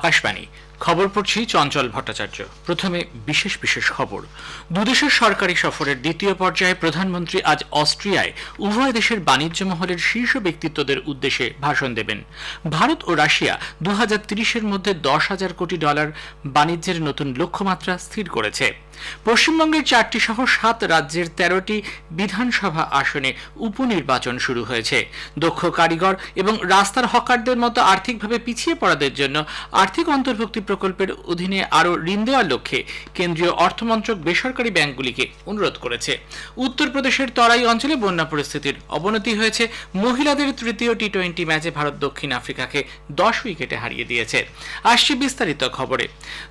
আকাশবাণী খবর পড়ছি চঞ্চল ভট্টাচার্য। প্রথমে বিশেষ বিশেষ খবর। দুদেশের সরকারি সফরের দ্বিতীয় পর্যায়ে প্রধানমন্ত্রী আজ অস্ট্রিয়ায় উভয় দেশের বাণিজ্য মহলের শীর্ষ ব্যক্তিত্বদের উদ্দেশ্যে ভাষণ দেবেন। ভারত ও রাশিয়া 2030-এর মধ্যে $10,000 কোটি বাণিজ্যের নতুন লক্ষ্যমাত্রা স্থির করেছে। পশ্চিমবঙ্গের 4টি সহ 7 রাজ্যের 13টি বিধানসভা আসনে উপনির্বাচন শুরু হয়েছে। দক্ষ কারিগর এবং রাস্তার হকারদের মতো আর্থিকভাবে পিছিয়ে পড়াদের জন্য আর্থিক অন্তর্ভুক্তি প্রকল্পের অধীনে আরও ঋণ দেওয়ার লক্ষ্যে কেন্দ্রীয় অর্থমন্ত্রক বেসরকারি ব্যাংকগুলিকে অনুরোধ করেছে। উত্তরপ্রদেশের তরাই অঞ্চলে বন্যা পরিস্থিতির অবনতি হয়েছে। মহিলাদের তৃতীয় টি-20 ম্যাচে ভারত দক্ষিণ আফ্রিকাকে 10 উইকেটে হারিয়ে দিয়েছে। আসছে বিস্তারিত খবরে।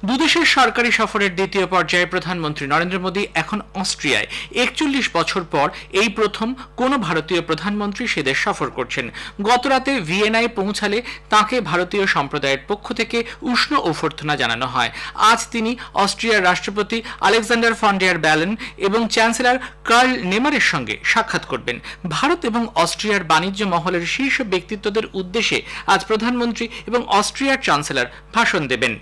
দুদেশের সরকারি সফরের দ্বিতীয় পর্যায়ে প্রধানমন্ত্রী নরেন্দ্র মোদী এখন অস্ট্রিয়ায় 41 বছর পর এই প্রথম কোনো ভারতীয় প্রধানমন্ত্রী সে দেশ সফর করছেন। গতরাতে ভিয়েনায় পৌঁছালে তাঁকে ভারতীয় সম্প্রদায়ের পক্ষ থেকে উষ্ণ অভ্যর্থনা জানানো হয়। আজ তিনি অস্ট্রিয়ার রাষ্ট্রপতি আলেকজান্ডার ফন ডের বেলেন এবং চ্যান্সেলর কার্ল নেমারের সঙ্গে সাক্ষাৎ করবেন। ভারত এবং অস্ট্রিয়ার বাণিজ্য মহলের শীর্ষ ব্যক্তিত্বদের উদ্দেশ্যে আজ প্রধানমন্ত্রী এবং অস্ট্রিয়ার চ্যান্সেলর ভাষণ দেবেন।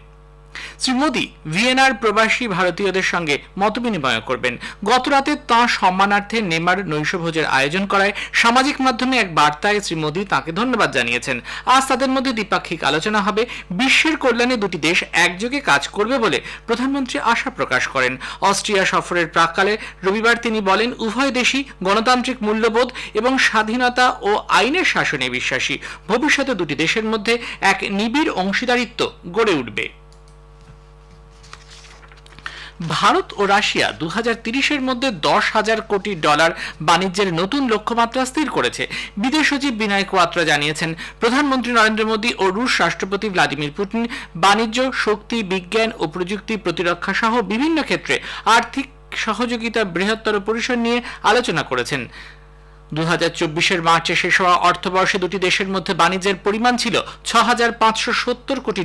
শ্রী মোদী ভিয়েনার প্রবাসী ভারতীয়দের সঙ্গে মতবিনিময় করবেন। গতরাতে তাঁর সম্মানার্থে নেমার নৈশভোজের আয়োজন করায় সামাজিক মাধ্যমে এক বার্তায় শ্রী মোদী তাঁকে ধন্যবাদ জানিয়েছেন। আজ তাদের মধ্যে দ্বিপাক্ষিক আলোচনা হবে। বিশ্বের কল্যাণে দুটি দেশ একযোগে কাজ করবে বলে প্রধানমন্ত্রী আশা প্রকাশ করেন। অস্ট্রিয়া সফরের প্রাক্কালে রবিবার তিনি বলেন, উভয় দেশই গণতান্ত্রিক মূল্যবোধ এবং স্বাধীনতা ও আইনের শাসনে বিশ্বাসী। ভবিষ্যতে দুটি দেশের মধ্যে এক নিবিড় অংশীদারিত্ব গড়ে উঠবে। ভারত ও রাশিয়া 2030-এর মধ্যে $10,000 কোটি বাণিজ্যের নতুন লক্ষ্যমাত্রা স্থির করেছে। বিদেশ সচিব বিনয় কোয়াত্রা জানিয়েছেন, প্রধানমন্ত্রী নরেন্দ্র মোদী ও রুশ রাষ্ট্রপতি ভ্লাদিমির পুতিন বাণিজ্য, শক্তি, বিজ্ঞান ও প্রযুক্তি, প্রতিরক্ষা সহ বিভিন্ন ক্ষেত্রে আর্থিক সহযোগিতা বৃহত্তর পরিসর নিয়ে আলোচনা করেছেন। 2024-এর মার্চে শেষ হওয়া অর্থবর্ষে দুটি দেশের মধ্যে বাণিজ্যের পরিমাণ ছিল $6,570 কোটি।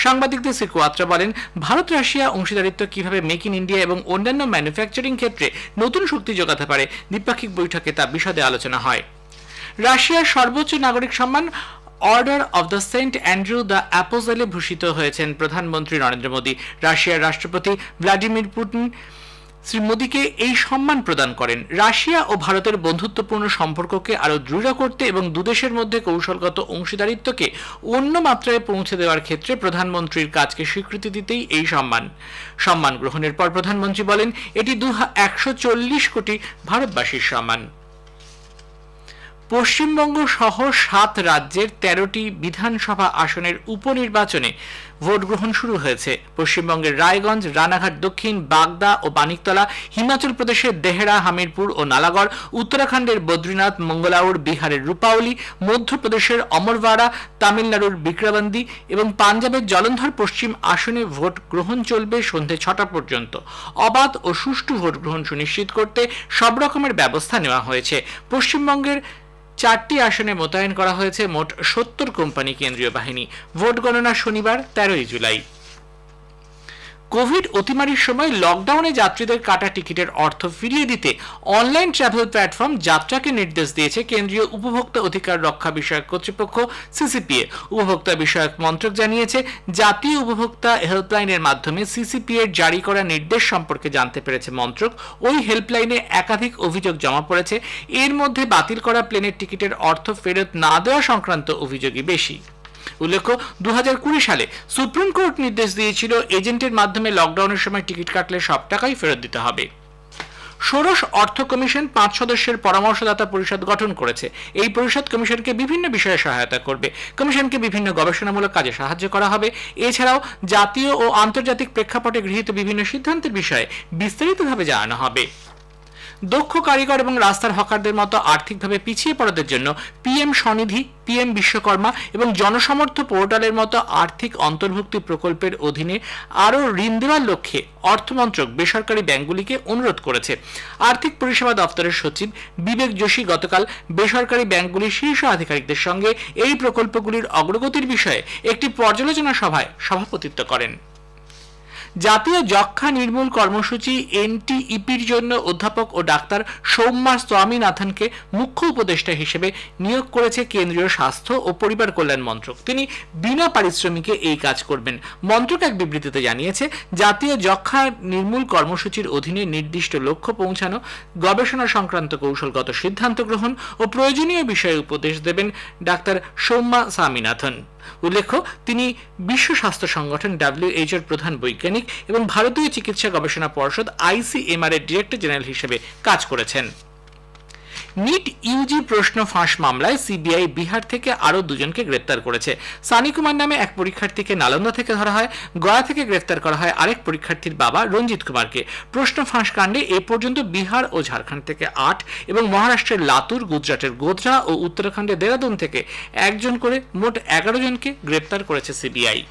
সাংবাদিকদের শ্রী কোয়াত্রা বলেন, ভারত রাশিয়া অংশীদারিত্ব কিভাবে মেক ইন ইন্ডিয়া এবং অন্যান্য ম্যানুফ্যাকচারিং ক্ষেত্রে নতুন শক্তি যোগাতে পারে, দ্বিপাক্ষিক বৈঠকে তা বিশদে আলোচনা হয়। রাশিয়ার সর্বোচ্চ নাগরিক সম্মান Order of the Saint Andrew the অ্যাপোজেলে ভূষিত হয়েছেন প্রধানমন্ত্রী নরেন্দ্র মোদী। রাশিয়ার রাষ্ট্রপতি ভ্লাদিমির পুতিন শ্রী মোদীকে এই সম্মান প্রদান করেন। রাশিয়া ও ভারতের বন্ধুত্বপূর্ণ সম্পর্ককে আরও দৃঢ় করতে এবং দুদেশের মধ্যে কৌশলগত অংশীদারিত্বকে অন্য মাত্রায় পৌঁছে দেওয়ার ক্ষেত্রে প্রধানমন্ত্রীর কাজকে স্বীকৃতি দিতেই এই সম্মান গ্রহণের পর প্রধানমন্ত্রী বলেন, এটি 140 কোটি ভারতবাসীর সম্মান। পশ্চিমবঙ্গ সহ 7 রাজ্যের 13টি বিধানসভা আসনের উপনির্বাচনে ভোট গ্রহণ শুরু হয়েছে। পশ্চিমবঙ্গের রায়গঞ্জ, রানাঘাট দক্ষিণ, বাগদা ও মানিকতলা, হিমাচল প্রদেশের দেহরা, হামিরপুর ও নালাগড়, উত্তরাখণ্ডের বদ্রীনাথ, মঙ্গলাউর, বিহারের রূপাওলি, মধ্যপ্রদেশের অমরওয়াড়া, তামিলনাড়ুর বিক্রবান্দি এবং পাঞ্জাবের জলন্ধর পশ্চিম আসনে ভোট গ্রহণ চলবে সন্ধ্যে 6টা পর্যন্ত। অবাধ ও সুষ্ঠু ভোট গ্রহণ সুনিশ্চিত করতে সব রকমের ব্যবস্থা নেওয়া হয়েছে। পশ্চিমবঙ্গের 4টি আসনে মোতায়েন করা হয়েছে মোট 70 কোম্পানি কেন্দ্রীয় বাহিনী। ভোট গণনা শনিবার 13 জুলাই। কোভিড অতিমারির সময় লকডাউনে যাত্রীদের কাটা টিকিটের অর্থ ফিরিয়ে দিতে অনলাইন ট্রাভেল প্ল্যাটফর্ম যাত্রাকে নির্দেশ দিয়েছে কেন্দ্রীয় উপভোক্তা অধিকার রক্ষা বিষয়ক কর্তৃপক্ষ সিসিপিএ। উপভোক্তা বিষয়ক মন্ত্রক জানিয়েছে, জাতীয় উপভোক্তা হেল্পলাইনের মাধ্যমে সিসিপিএ জারি করা নির্দেশ সম্পর্কে জানতে পেরেছে মন্ত্রক। ওই হেল্পলাইনে একাধিক অভিযোগ জমা পড়েছে। এর মধ্যে বাতিল করা প্লেনের টিকিটের অর্থ ফেরত না দেওয়া সংক্রান্ত অভিযোগই বেশি। উল্লেখ্য, 2020 সালে সুপ্রিম কোর্ট নির্দেশ দিয়েছিল, এজেন্টের মাধ্যমে লকডাউনের সময় টিকিট কাটলে সব টাকাই ফেরত দিতে হবে। ষোড়শ অর্থ কমিশন 5 সদস্যের পরামর্শদাতা পরিষদ গঠন করেছে। এই পরিষদ কমিশনকে বিভিন্ন বিষয়ে সহায়তা করবে। কমিশনকে বিভিন্ন গবেষণামূলক কাজে সাহায্য করা হবে। এছাড়াও জাতীয় ও আন্তর্জাতিক প্রেক্ষাপটে গৃহীত বিভিন্ন সিদ্ধান্তের বিষয়ে বিস্তারিতভাবে জানানো হবে। দক্ষ কারিগর এবং রাস্তার হকারদের মতো আর্থিকভাবে পিছিয়ে পড়াদের জন্য পিএম স্বনিধি, পিএম বিশ্বকর্মা এবং জনসমর্থ পোর্টালের মতো আর্থিক অন্তর্ভুক্তি প্রকল্পের অধীনে আরও ঋণ দেওয়ার লক্ষ্যে অর্থমন্ত্রক বেসরকারি ব্যাংকগুলিকে অনুরোধ করেছে। আর্থিক পরিষেবা দপ্তরের সচিব বিবেক যোশী গতকাল বেসরকারি ব্যাংকগুলির শীর্ষ আধিকারিকদের সঙ্গে এই প্রকল্পগুলির অগ্রগতির বিষয়ে একটি পর্যালোচনা সভায় সভাপতিত্ব করেন। জাতীয় যক্ষ্মা নির্মূল কর্মসূচি NTEP-র জন্য অধ্যাপক ও ডাক্তার সৌম্যা স্বামীনাথনকে মুখ্য উপদেষ্টা হিসেবে নিয়োগ করেছে কেন্দ্রীয় স্বাস্থ্য ও পরিবার কল্যাণ মন্ত্রক। তিনি বিনা পারিশ্রমিকে এই কাজ করবেন। মন্ত্রক এক বিবৃতিতে জানিয়েছে, জাতীয় যক্ষ্মা নির্মূল কর্মসূচির অধীনে নির্দিষ্ট লক্ষ্য পৌঁছানো, গবেষণা সংক্রান্ত কৌশলগত সিদ্ধান্ত গ্রহণ ও প্রয়োজনীয় বিষয়ে উপদেশ দেবেন ডাক্তার সৌম্যা স্বামীনাথন। উল্লেখ্য, তিনি বিশ্ব স্বাস্থ্য সংগঠন WHO-র প্রধান বৈজ্ঞানিক এবং ভারতীয় চিকিৎসা গবেষণা পর্ষদ ICMR-এর ডিরেক্টর জেনারেল হিসেবে কাজ করেছেন। নিট ইউজি প্রশ্ন ফাঁস মামলায় সিবিআই বিহার থেকে আরও দুজনকে গ্রেপ্তার করেছে। সানি কুমার নামে এক পরীক্ষার্থীকে নালন্দা থেকে ধরা হয়। গয়া থেকে গ্রেপ্তার করা হয় আরেক পরীক্ষার্থীর বাবা রঞ্জিত কুমারকে। প্রশ্ন ফাঁস কাণ্ডে এ পর্যন্ত বিহার ও ঝাড়খণ্ড থেকে 8 এবং মহারাষ্ট্রের লাতুর, গুজরাটের গোধরা ও উত্তরাখণ্ডের দেরাদুন থেকে একজন করে মোট 11 জনকে গ্রেপ্তার করেছে সিবিআই।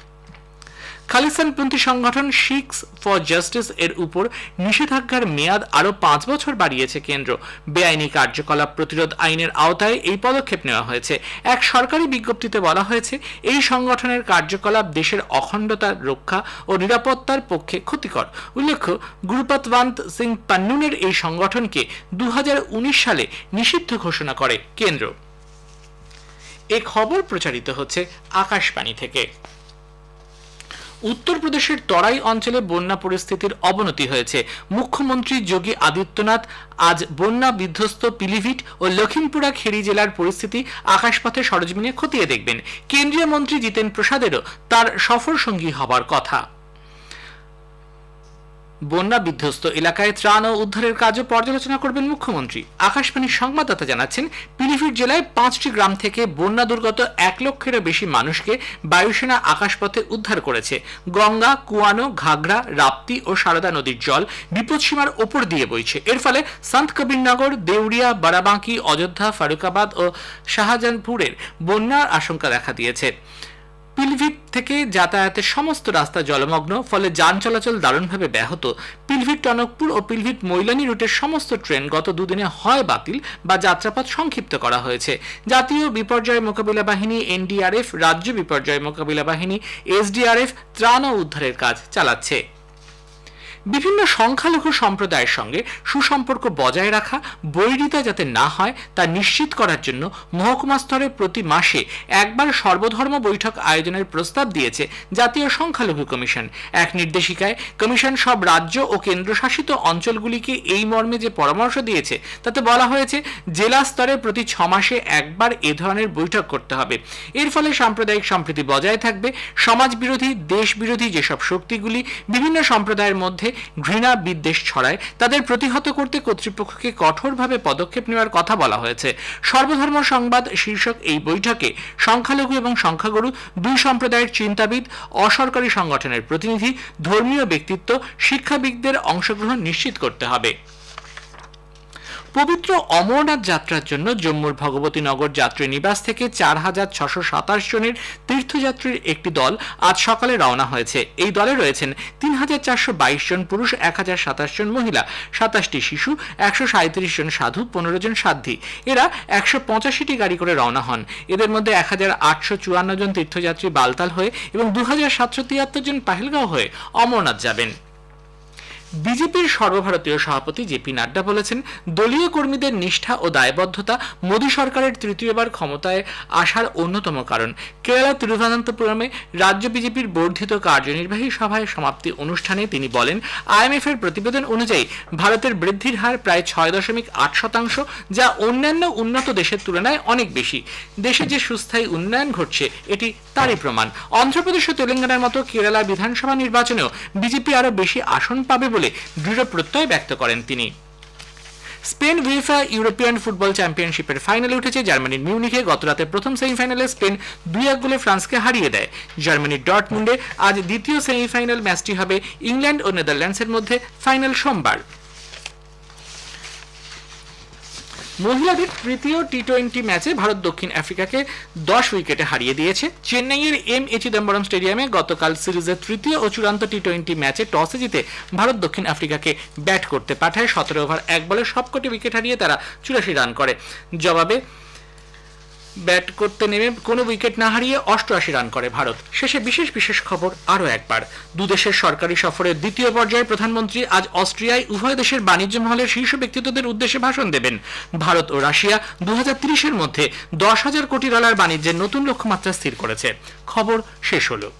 খালিস্তানপন্থী সংগঠন শিখস ফর জাস্টিস এর উপর নিষেধাজ্ঞার মেয়াদ আরও 5 বছর বাড়িয়েছে কেন্দ্র। বেআইনি কার্যকলাপ প্রতিরোধ আইনের আওতায় এই পদক্ষেপ নেওয়া হয়েছে। এক সরকারি বিজ্ঞপ্তিতে বলা হয়েছে, এই সংগঠনের কার্যকলাপ দেশের অখণ্ডতার রক্ষা ও নিরাপত্তার পক্ষে ক্ষতিকর। উল্লেখ্য, গুরুপতওয়ান্ত সিং পান্নুনের এই সংগঠনকে 2019 সালে নিষিদ্ধ ঘোষণা করে কেন্দ্র। এই খবর প্রচারিত হচ্ছে আকাশবাণী থেকে। উত্তরপ্রদেশের তরাই অঞ্চলে বন্যা পরিস্থিতির অবনতি হয়েছে। মুখ্যমন্ত্রী যোগী আদিত্যনাথ আজ বন্যা বিধ্বস্ত পিলিভিট ও লখিমপুরা খেরি জেলার পরিস্থিতি আকাশপথে সরেজমিনে খতিয়ে দেখবেন। কেন্দ্রীয় মন্ত্রী জিতেন প্রসাদেরও তার সফর সঙ্গী হবার কথা। বন্যা বিধ্বস্ত এলাকায় ত্রাণ ও উদ্ধারের কাজও পর্যালোচনা করবেন মুখ্যমন্ত্রী। আকাশবাণীর সংবাদদাতা জানাচ্ছেন, পিলিভিট জেলায় 5টি গ্রাম থেকে বন্যা দুর্গত 1 লক্ষেরও বেশি মানুষকে বায়ুসেনা আকাশপথে উদ্ধার করেছে। গঙ্গা, কুয়ানো, ঘাগড়া, রাপ্তি ও সারদা নদীর জল বিপদসীমার ওপর দিয়ে বইছে। এর ফলে সন্ত কবিরনগর, দেউরিয়া, বারাবাঁকি, অযোধ্যা, ফারুকাবাদ ও শাহজাহানপুরের বন্যার আশঙ্কা দেখা দিয়েছে। পিলভিট থেকে যাতায়াতের সমস্ত রাস্তা জলমগ্ন, ফলে যান চলাচল দারুণভাবে ব্যাহত। পিলভিট টনকপুর ও পিলভিট মৈলানি রুটের সমস্ত ট্রেন গত দুদিনে হয় বাতিল বা যাত্রাপথ সংক্ষিপ্ত করা হয়েছে। জাতীয় বিপর্যয় মোকাবিলা বাহিনী NDRF, রাজ্য বিপর্যয় মোকাবিলা বাহিনী SDRF ত্রাণ ও উদ্ধারের কাজ চালাচ্ছে। বিভিন্ন সংখ্যালঘু সম্প্রদায়ের সঙ্গে সুসম্পর্ক বজায় রাখা, বৈরিতা যাতে না হয় তা নিশ্চিত করার জন্য মহকুমা স্তরে প্রতি মাসে একবার সর্বধর্ম বৈঠক আয়োজনের প্রস্তাব দিয়েছে জাতীয় সংখ্যালঘু কমিশন। এক নির্দেশিকায় কমিশন সব রাজ্য ও কেন্দ্রশাসিত অঞ্চলগুলিকে এই মর্মে যে পরামর্শ দিয়েছে তাতে বলা হয়েছে, জেলা স্তরে প্রতি 6 মাসে একবার এ ধরনের বৈঠক করতে হবে। এর ফলে সাম্প্রদায়িক সম্প্রীতি বজায় থাকবে। সমাজ বিরোধী, দেশ বিরোধী যেসব শক্তিগুলি বিভিন্ন সম্প্রদায়ের মধ্যে ঘৃণা বিদ্বেষ ছড়ায় তাদের প্রতিহত করতে কর্তৃপক্ষকে কঠোরভাবে পদক্ষেপ নেওয়ার কথা বলা হয়েছে। সর্বধর্ম সংবাদ শীর্ষক এই বৈঠকে সংখ্যালঘু এবং সংখ্যাগুরু, দুই সম্প্রদায়ের চিন্তাবিদ, অসরকারি সংগঠনের প্রতিনিধি, ধর্মীয় ব্যক্তিত্ব, শিক্ষাবিদদের অংশগ্রহণ নিশ্চিত করতে হবে। পবিত্র অমরনাথ যাত্রার জন্য জম্মুর ভগবতী নগর যাত্রী নিবাস থেকে 4627 জনের তীর্থযাত্রীর একটি দল আজ সকালে রওনা হয়েছে। এই দলে রয়েছেন 3422 জন পুরুষ, 1027 জন মহিলা, 27টি শিশু, 137 জন সাধু, 15 জন সাধ্বী। এরা 185টি গাড়ি করে রওনা হন। এদের মধ্যে 1854 জন তীর্থযাত্রী বালতাল হয়ে এবং 2773 জন পাহেলগাঁও হয়ে অমরনাথ যাবেন। বিজেপির সর্বভারতীয় সভাপতি জেপি নাড্ডা বলেছেন, দলীয় কর্মীদের নিষ্ঠা ও দায়বদ্ধতা মোদী সরকারের তৃতীয়বার ক্ষমতায় আসার অন্যতম কারণ। কেরালা তিরুভানন্তপুরমে রাজ্য বিজেপির বর্ধিত কার্যনির্বাহী সভায় সমাপ্তি অনুষ্ঠানে তিনি বলেন, IMF এর প্রতিবেদন অনুযায়ী ভারতের বৃদ্ধির হার প্রায় 6.8%, যা অন্যান্য উন্নত দেশের তুলনায় অনেক বেশি। দেশে যে সুস্থায়ী উন্নয়ন ঘটছে এটি তারই প্রমাণ। অন্ধ্রপ্রদেশ ও তেলেঙ্গানার মতো কেরালা বিধানসভা নির্বাচনেও বিজেপি আরও বেশি আসন পাবে বলে দৃঢ় প্রত্যয় ব্যক্ত করেন তিনি। স্পেন উয়েফা ইউরোপিয়ান ফুটবল চ্যাম্পিয়নশিপের ফাইনালে উঠেছে। জার্মানির মিউনিখে গতরাতে প্রথম সেমিফাইনালে স্পেন 2-1 গোলে ফ্রান্সকে হারিয়ে দেয়। জার্মানির ডর্টমুন্ডে আজ দ্বিতীয় সেমিফাইনাল ম্যাচটি হবে ইংল্যান্ড ও নেদারল্যান্ডসের মধ্যে। ফাইনাল সোমবার। মহিলাদের তৃতীয় টি20 ম্যাচে ভারত দক্ষিণ আফ্রিকাকে 10 উইকেটে হারিয়ে দিয়েছে। চেন্নাইয়ের M.A. চিদম্বরম স্টেডিয়ামে গতকাল সিরিজের তৃতীয় ও চূড়ান্ত টি20 ম্যাচে টসে জিতে ভারত দক্ষিণ আফ্রিকাকে ব্যাট করতে পাঠায়। 17 ওভার 1 বলে সবকটি উইকেট হারিয়ে তারা 84 রান করে। জবাবে ব্যাট করতে নেমে কোনো উইকেট না হারিয়ে 88 রান করে ভারত। শেষে বিশেষ খবর আরও একবার। দুদেশের সরকারি সফরের দ্বিতীয় পর্যায়ে প্রধানমন্ত্রী আজ অস্ট্রিয়ায় উভয় দেশের বাণিজ্য মহলের শীর্ষ ব্যক্তিত্বদের উদ্দেশ্যে ভাষণ দেবেন। ভারত ও রাশিয়া 2030-এর মধ্যে $10,000 কোটি বাণিজ্যের নতুন লক্ষ্যমাত্রা স্থির করেছে। খবর শেষ হলো।